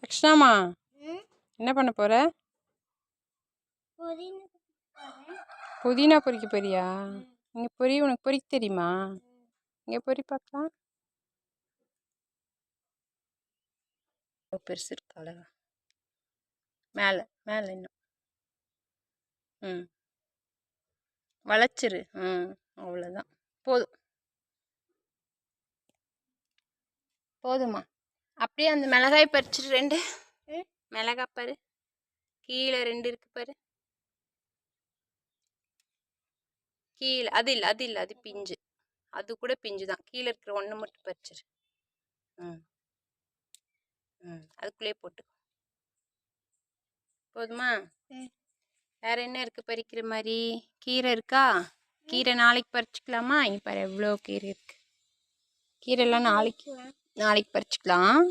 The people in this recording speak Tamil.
அக்ஷனாமா என்ன பண்ண போற? புதினா பொரிக்க போறியா? இங்கே பொரி, உனக்கு பொரிக்க தெரியுமா? இங்கே பொரி பார்க்கலாம். பெருசு இருக்கு அழகா. மேலே மேலே இன்னும் வளைச்சிரு. அவ்வளோதான். போதும் போதுமா? அப்படியே அந்த மிளகாய் பறிச்சிட்டு 2 மிளகாய் பாரு, கீழே 2 இருக்கு பாரு. கீழே அது இல்லை, அது இல்லை, அது பிஞ்சு. அது கூட பிஞ்சு தான். கீழே இருக்கிற ஒன்று மட்டும் பறிச்சிரு. அதுக்குள்ளேயே போட்டு போதுமா? வேற என்ன இருக்கு பறிக்கிற மாதிரி? கீரை இருக்கா? கீரை நாளைக்கு பறிச்சுக்கலாமா? இங்கே பாரு எவ்வளோ கீரை இருக்கு. கீரை எல்லாம் நாளைக்கு பறிச்சுக்கலாம்.